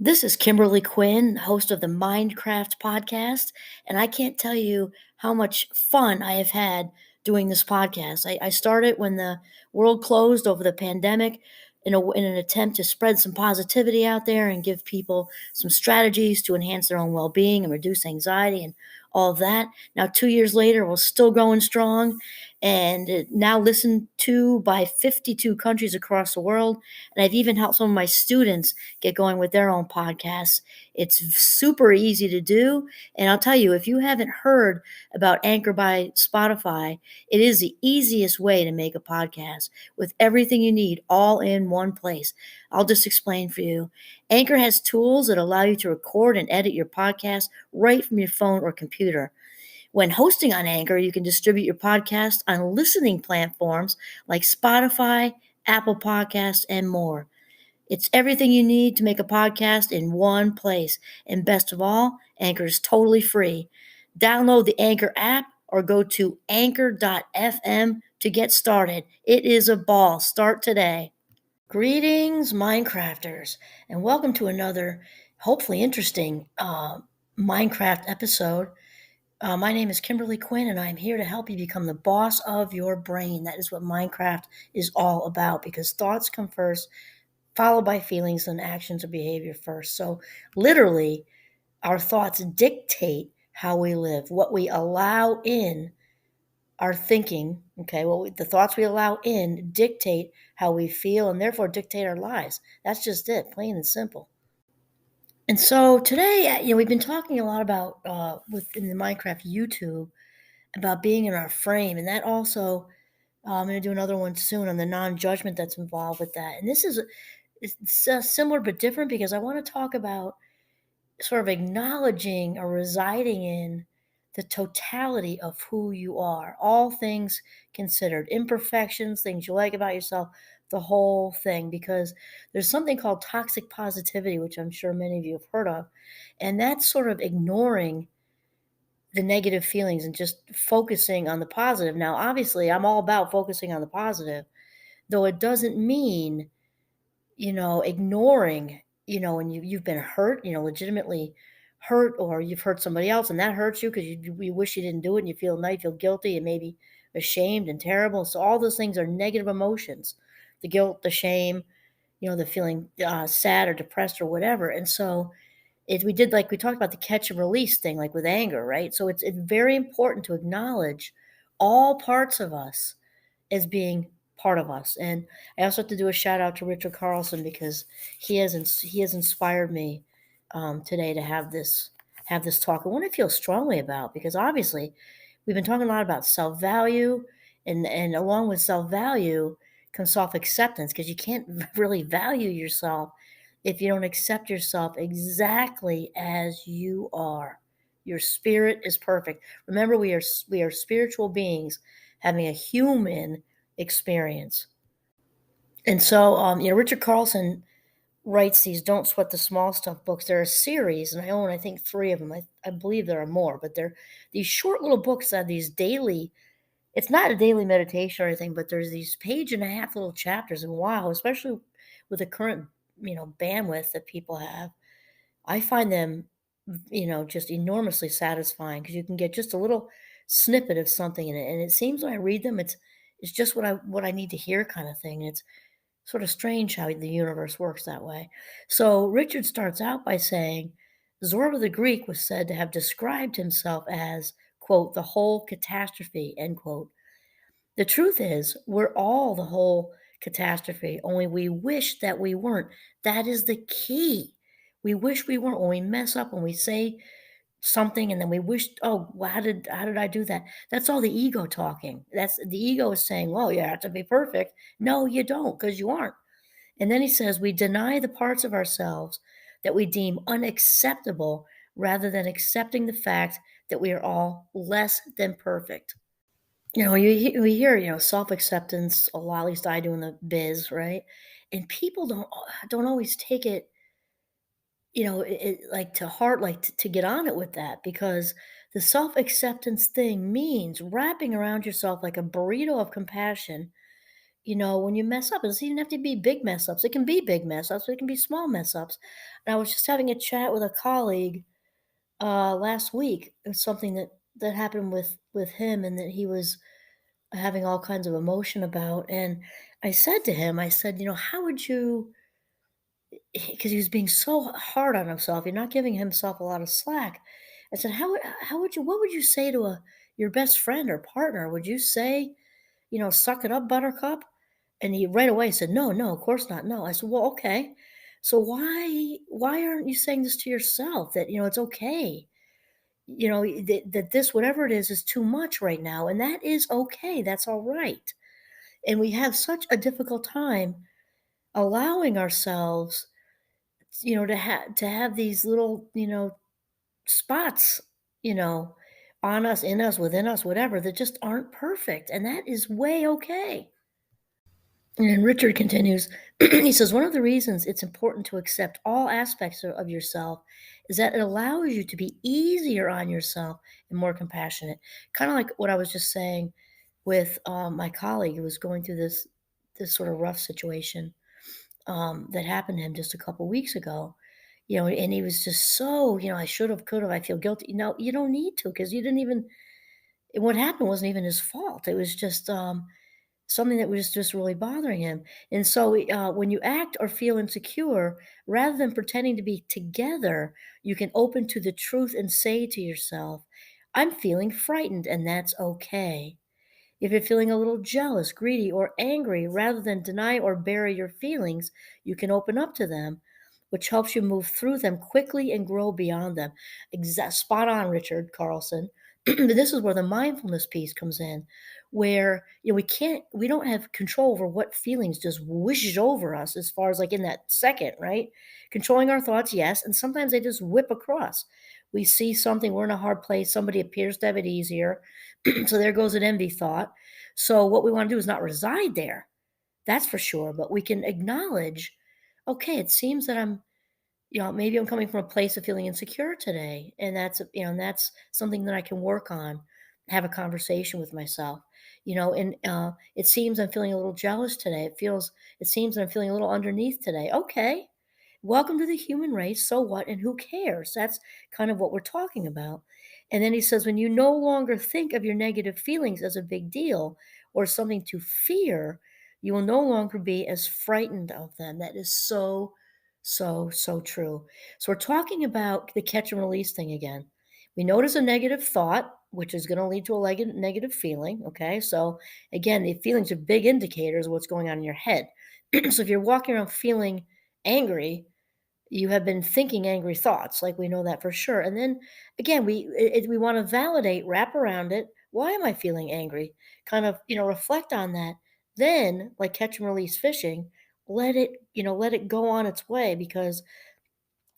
This is Kimberly Quinn, host of the Mindcraft podcast, and I can't tell you how much fun I have had doing this podcast. I started when the world closed over the pandemic in an attempt to spread some positivity out there and give people some strategies to enhance their own well being and reduce anxiety and all of that. Now, 2 years later, we're still going strong and now listened to by 52 countries across the world. And I've even helped some of my students get going with their own podcasts. It's super easy to do. And I'll tell you, if you haven't heard about Anchor by Spotify, it is the easiest way to make a podcast with everything you need all in one place. I'll just explain for you. Anchor has tools that allow you to record and edit your podcast right from your phone or computer. When hosting on Anchor, you can distribute your podcast on listening platforms like Spotify, Apple Podcasts, and more. It's everything you need to make a podcast in one place. And best of all, Anchor is totally free. Download the Anchor app or go to anchor.fm to get started. It is a ball. Start today. Greetings, Minecrafters, and welcome to another hopefully interesting Minecraft episode. My name is Kimberly Quinn, and I'm here to help you become the boss of your brain. That is what Minecraft is all about, because thoughts come first, followed by feelings and actions or behavior first. So, literally, our thoughts dictate how we live. What we allow in our thinking, okay, the thoughts we allow in dictate how we feel and therefore dictate our lives. That's just it, plain and simple. And so today, we've been talking a lot about within the Minecraft YouTube about being in our frame, and that also I'm going to do another one soon on the non-judgment that's involved with that. And this is it's similar but different because I want to talk about sort of acknowledging or residing in the totality of who you are, all things considered, imperfections, things you like about yourself, the whole thing, because there's something called toxic positivity, which I'm sure many of you have heard of, and that's sort of ignoring the negative feelings and just focusing on the positive. Now, obviously, I'm all about focusing on the positive, though it doesn't mean ignoring, when you've been hurt, legitimately hurt, or you've hurt somebody else and that hurts you because you wish you didn't do it and you feel now you feel guilty and maybe ashamed and terrible. So all those things are negative emotions, the guilt, the shame, the feeling sad or depressed or whatever. And so we did, like we talked about the catch and release thing, like with anger, right? So it's very important to acknowledge all parts of us as being part of us. And I also have to do a shout out to Richard Carlson because he has inspired me today to have this talk. I want to feel strongly about, because obviously we've been talking a lot about self value, and along with self value comes self acceptance, because you can't really value yourself if you don't accept yourself exactly as you are. Your spirit is perfect. Remember, we are spiritual beings having a human experience. And so, Richard Carlson writes these "Don't Sweat the Small Stuff" books. They're a series, and I own, I think, three of them. I believe there are more, but they're these short little books that have these daily. It's not a daily meditation or anything, but there's these page and a half little chapters. And wow, especially with the current, bandwidth that people have, I find them, just enormously satisfying, because you can get just a little snippet of something in it. And it seems when I read them, it's just what I need to hear, kind of thing. It's sort of strange how the universe works that way. So Richard starts out by saying Zorba the Greek was said to have described himself as, quote, the whole catastrophe, end quote. The truth is, we're all the whole catastrophe, only we wish that we weren't. That is the key. We wish we weren't. When we mess up, when we say something and then we wish, oh, well, how did I do that? That's all the ego talking. That's the ego is saying, well, you have to be perfect. No, you don't, because you aren't. And then he says, we deny the parts of ourselves that we deem unacceptable rather than accepting the fact that we are all less than perfect. We hear, self-acceptance a lot, at least I do in the biz, right? And people don't always take it, like to heart, like to get on it with that, because the self-acceptance thing means wrapping around yourself like a burrito of compassion, when you mess up, it doesn't even have to be big mess ups. It can be big mess ups, it can be small mess ups. And I was just having a chat with a colleague last week. It's something that happened with him and that he was having all kinds of emotion about. And I said to him, I said, how would you, because he was being so hard on himself, you're not giving himself a lot of slack. I said, how would you, what would you say to your best friend or partner? Would you say, suck it up, buttercup? And he right away said, no, no, of course not. No. I said, well, okay. So why aren't you saying this to yourself that, it's okay? That this, whatever it is too much right now. And that is okay. That's all right. And we have such a difficult time allowing ourselves, to have these little, spots, you know, on us, in us, within us, whatever, that just aren't perfect. And that is way okay. And then Richard continues, he says, one of the reasons it's important to accept all aspects of yourself is that it allows you to be easier on yourself and more compassionate. Kind of like what I was just saying with my colleague who was going through this sort of rough situation that happened to him just a couple weeks ago. And he was just so, I should have, could have, I feel guilty. No, you don't need to, because you didn't even, what happened wasn't even his fault. It was just something that was just really bothering him. And so when you act or feel insecure, rather than pretending to be together, you can open to the truth and say to yourself, I'm feeling frightened, and that's okay. If you're feeling a little jealous, greedy, or angry, rather than deny or bury your feelings, you can open up to them, which helps you move through them quickly and grow beyond them. Spot on, Richard Carlson. But this is where the mindfulness piece comes in, where we don't have control over what feelings just whoosh over us as far as like in that second, right? Controlling our thoughts, yes, and sometimes they just whip across. We see something, we're in a hard place, somebody appears to have it easier. So there goes an envy thought. So what we want to do is not reside there. That's for sure. But we can acknowledge, okay, it seems that maybe I'm coming from a place of feeling insecure today. And that's something that I can work on, have a conversation with myself. And it seems I'm feeling a little jealous today. It seems that I'm feeling a little underneath today. Okay. Welcome to the human race. So what? And who cares? That's kind of what we're talking about. And then he says, when you no longer think of your negative feelings as a big deal or something to fear, you will no longer be as frightened of them. That is so, so, so true. So we're talking about the catch and release thing again. We notice a negative thought, which is going to lead to a negative feeling. Okay. So again, the feelings are big indicators of what's going on in your head. So if you're walking around feeling angry, you have been thinking angry thoughts, like we know that for sure. And then again, we want to validate, wrap around it. Why am I feeling angry? Kind of, reflect on that. Then, like catch and release fishing, let it go on its way, because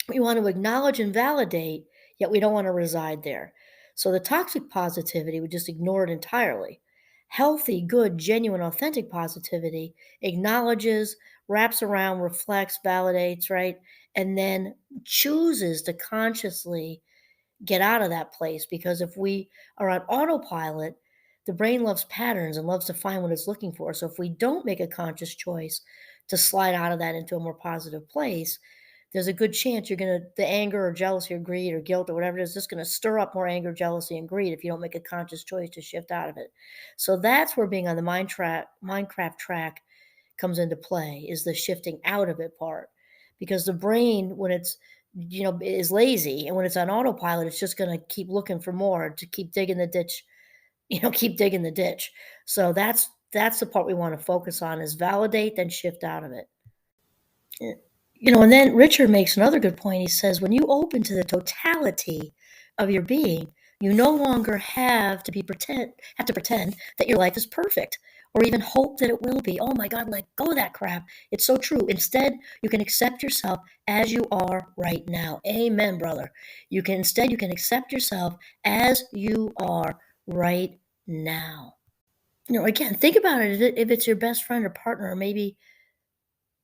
we want to acknowledge and validate, yet we don't want to reside there. So the toxic positivity, we just ignore it entirely. Healthy, good, genuine, authentic positivity acknowledges, wraps around, reflects, validates, right? And then chooses to consciously get out of that place, because if we are on autopilot, the brain loves patterns and loves to find what it's looking for. So if we don't make a conscious choice to slide out of that into a more positive place, there's a good chance the anger or jealousy or greed or guilt or whatever it is, just going to stir up more anger, jealousy, and greed if you don't make a conscious choice to shift out of it. So that's where being on the Minecraft track comes into play, is the shifting out of it part. Because the brain, when it's, is lazy, and when it's on autopilot, it's just going to keep looking for more, to keep digging the ditch, keep digging the ditch. So that's the part we want to focus on, is validate, then shift out of it. Eh, and then Richard makes another good point. He says, when you open to the totality of your being, you no longer have to pretend that your life is perfect, or even hope that it will be. Oh my God, let go of that crap. It's so true. Instead, you can accept yourself as you are right now. Amen, brother. You can accept yourself as you are right now. Again, think about it. If it's your best friend or partner, or maybe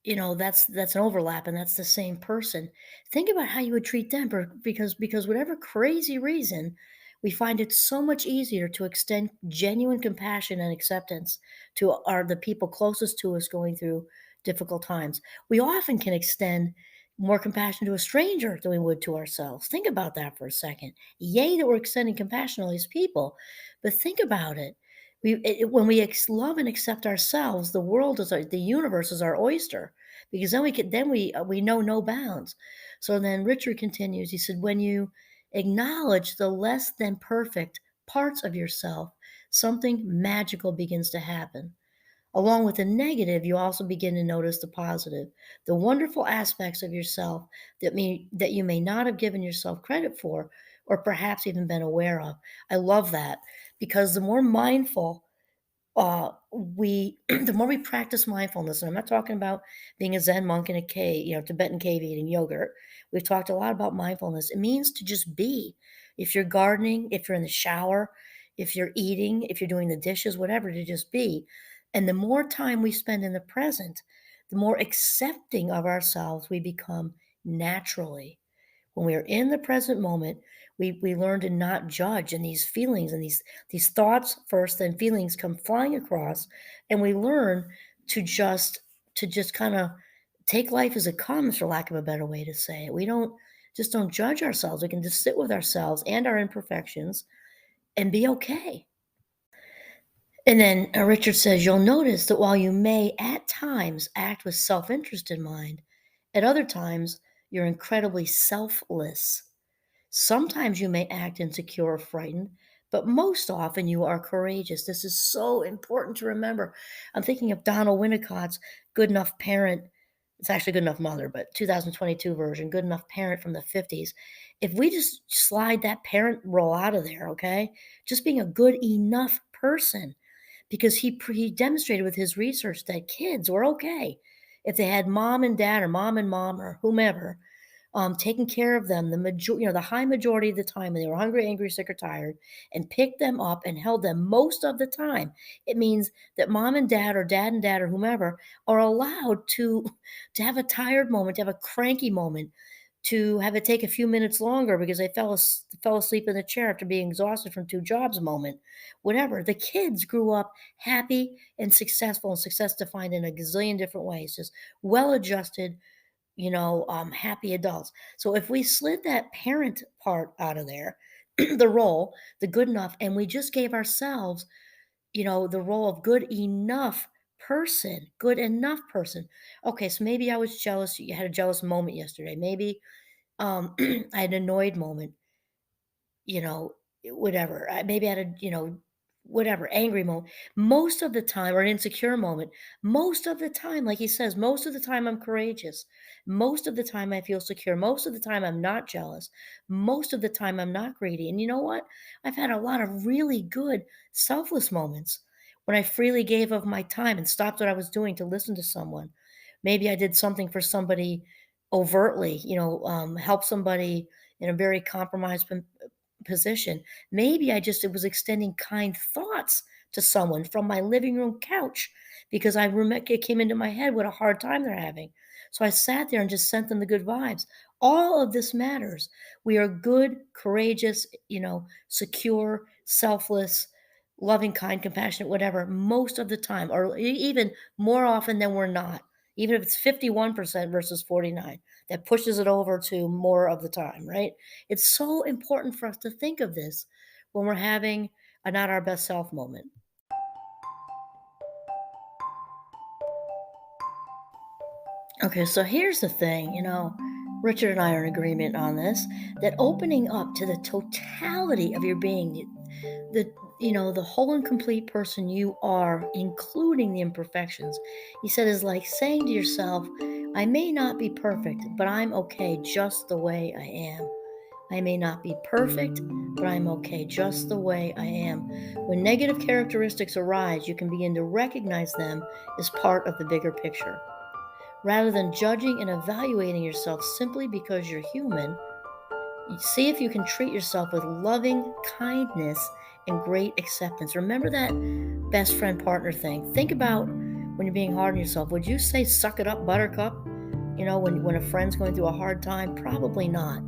that's an overlap, and that's the same person. Think about how you would treat them, because whatever crazy reason, we find it so much easier to extend genuine compassion and acceptance to the people closest to us going through difficult times. We often can extend more compassion to a stranger than we would to ourselves. Think about that for a second. Yay, that we're extending compassion to all these people, but think about it. When we love and accept ourselves, the world is the universe is our oyster, because then we know no bounds. So then Richard continues. He said, when you acknowledge the less than perfect parts of yourself, something magical begins to happen. Along with the negative, you also begin to notice the positive, the wonderful aspects of yourself that you may not have given yourself credit for, or perhaps even been aware of. I love that, because the more mindful we the more we practice mindfulness, and I'm not talking about being a Zen monk in a cave, Tibetan cave eating yogurt. We've talked a lot about mindfulness. It means to just be. If you're gardening, if you're in the shower, if you're eating, if you're doing the dishes, whatever, to just be. And the more time we spend in the present, the more accepting of ourselves we become naturally. When we are in the present moment, we learn to not judge, and these feelings and these thoughts first, then feelings come flying across, and we learn to just kind of take life as it comes, for lack of a better way to say it. We don't judge ourselves. We can just sit with ourselves and our imperfections and be okay. And then Richard says, you'll notice that while you may at times act with self interest in mind, at other times you're incredibly selfless. Sometimes you may act insecure or frightened, but most often you are courageous. This is so important to remember. I'm thinking of Donald Winnicott's Good Enough Parent. It's actually Good Enough Mother, but 2022 version, Good Enough Parent from the 50s. If we just slide that parent role out of there, okay? Just being a good enough person, because he demonstrated with his research that kids were okay if they had mom and dad, or mom and mom, or whomever, taking care of them the high majority of the time when they were hungry, angry, sick, or tired, and picked them up and held them most of the time. It means that mom and dad, or dad and dad, or whomever, are allowed to have a tired moment, to have a cranky moment, to have it take a few minutes longer because they fell asleep in the chair after being exhausted from two jobs moment. Whatever. The kids grew up happy and successful, and success defined in a gazillion different ways, just well adjusted, happy adults. So if we slid that parent part out of there, the role, the good enough, and we just gave ourselves, the role of good enough person. Okay, so maybe I was jealous. You had a jealous moment yesterday. Maybe I had an annoyed moment, you know, whatever. Maybe I had whatever, angry moment. Most of the time, or an insecure moment, most of the time, like he says, most of the time I'm courageous. Most of the time I feel secure. Most of the time I'm not jealous. Most of the time I'm not greedy. And you know what? I've had a lot of really good selfless moments when I freely gave of my time and stopped what I was doing to listen to someone. Maybe I did something for somebody overtly, help somebody in a very compromised position. Maybe it was extending kind thoughts to someone from my living room couch because it came into my head what a hard time they're having. So I sat there and just sent them the good vibes. All of this matters. We are good, courageous, secure, selfless, loving, kind, compassionate, whatever, most of the time, or even more often than we're not. Even if it's 51% versus 49, that pushes it over to more of the time, right? It's so important for us to think of this when we're having a not our best self moment. Okay, so here's the thing, Richard and I are in agreement on this, that opening up to the totality of your being, the whole and complete person you are, including the imperfections, he said, is like saying to yourself, I may not be perfect, but I'm okay just the way I am. I may not be perfect, but I'm okay just the way I am. When negative characteristics arise, you can begin to recognize them as part of the bigger picture. Rather than judging and evaluating yourself simply because you're human, see if you can treat yourself with loving kindness and great acceptance. Remember that best friend partner thing. Think about when you're being hard on yourself. Would you say, suck it up, buttercup? when a friend's going through a hard time? Probably not.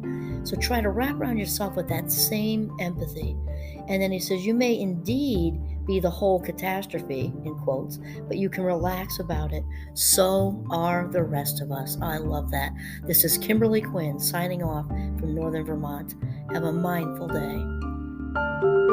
So try to wrap around yourself with that same empathy. And then he says, you may indeed be the whole catastrophe, in quotes, but you can relax about it. So are the rest of us. I love that. This is Kimberly Quinn signing off from Northern Vermont. Have a mindful day.